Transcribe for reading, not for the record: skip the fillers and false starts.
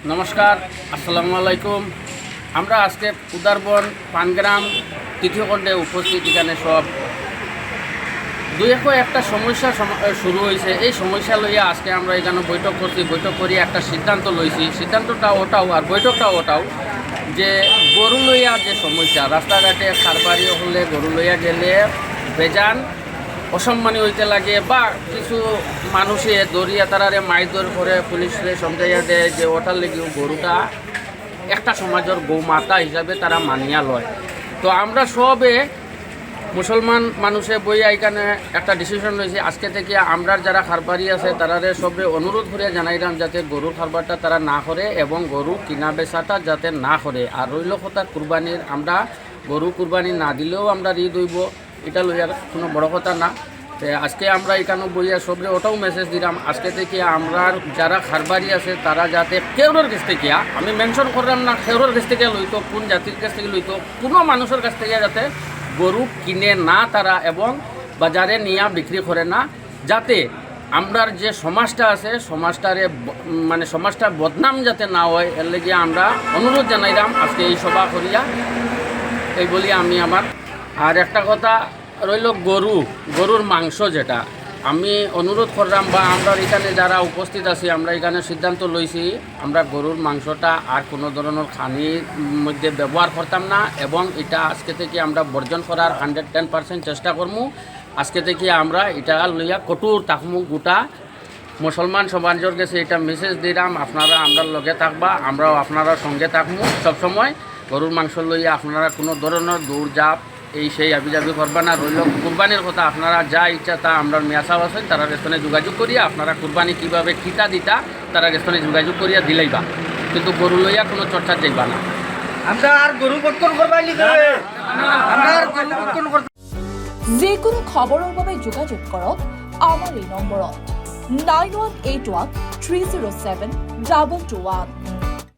নমস্কার, আসসালামু আলাইকুম। আমরা আজকে উদারবন পানগ্রাম তৃতীয় খণ্ডে উপস্থিত। এখানে সব দুই একটা সমস্যা শুরু হয়েছে। এই সমস্যা লইয়া আজকে আমরা এখানে বৈঠক করছি। বৈঠক করি একটা সিদ্ধান্ত লইছি। সিদ্ধান্তটা ওটাও আর বৈঠকটা ওটাও যে গরু লইয়া যে সমস্যা, রাস্তাঘাটে খারবারি হলে গরু লইয়া গেলে বেজান অসম্মানী হইতে লাগে বা কিছু মানুষে দরিয়া তারারে মাইদর করে পুলিশরে সমঝাইয়া দেয় যে ওটার লেগেও গরুটা একটা সমাজের গৌমাতা হিসাবে তারা মানিয়া লয়। তো আমরা সবে মুসলমান মানুষে বইয়া এখানে একটা ডিসিশন রয়েছে। আজকে থেকে আমরা যারা খারবারি আছে তারারে সবে অনুরোধ করে জানাইলাম যাতে গরুর খারবারটা তারা না করে এবং গরু কিনা বেচাটা যাতে না করে। আর রইল কথা কুরবানির, আমরা গরু কুরবানি না দিলেও আমরা ঋদ হইব, এটা লইয়া কোনো বড় কথা না। আজকে আমরা এখানে বইয়া সবরে ওটাও মেসেজ দিলাম আজকে থেকে আমরা যারা খারবারি আছে তারা যাতে কেউরের কাছ থেকে, আমি মেনশন করলাম না কেউরের কাছ থেকে লইতো, কোন জাতির কাছ থেকে লইতো, কোনো মানুষের কাছ থেকে যাতে গরু কিনে না তারা এবং বাজারে নিয়ে বিক্রি করে না, যাতে আমরার যে সমাজটা আছে সমাজটারে মানে সমাজটার বদনাম যাতে না হয়, এর লেগে আমরা অনুরোধ জানাইলাম আজকে এই সভা করিয়া। এই বলি আমি আমার আর একটা কথা রইল গরুর মাংস, যেটা আমি অনুরোধ করলাম বা আমরা এখানে যারা উপস্থিত আছি আমরা এখানে সিদ্ধান্ত লইছি আমরা গরুর মাংসটা আর কোনো ধরনের খানির মধ্যে ব্যবহার করতাম না এবং এটা আজকে থেকে আমরা বর্জন করার 110% চেষ্টা করবো। আজকে থেকে আমরা এটা লইয়া কঠোর থাকবো। গোটা মুসলমান সমাজের কাছে এটা মেসেজ দিলাম, আপনারা আমরা লগে থাকবা, আমরাও আপনারা সঙ্গে থাকবো সবসময়। গরুর মাংস লইয়া আপনারা কোনো ধরনের দৌড়ঝাঁপ এই সেই আবিজাবি করবা না। রইল কুরবানির কথা, আপনারা যা ইচ্ছা তা আমরা মেয়াসাব আছেন তারা রেস্তনে যোগাযোগ করিয়া আপনারা কুরবানি কীভাবে কিতা দিতা তারা রেস্তনে যোগাযোগ করিয়া দিলেইবা, কিন্তু গরু লইয়া কোনো চর্চা যাইবা না। আমরা আর গরু বর্তন করবাই লিখে আমরা আর গরু বর্তন করতে যিকোনো খবৰৰ বাবে যোগাযোগ কৰক আমাৰ এই নম্বৰত 9181 307 2221।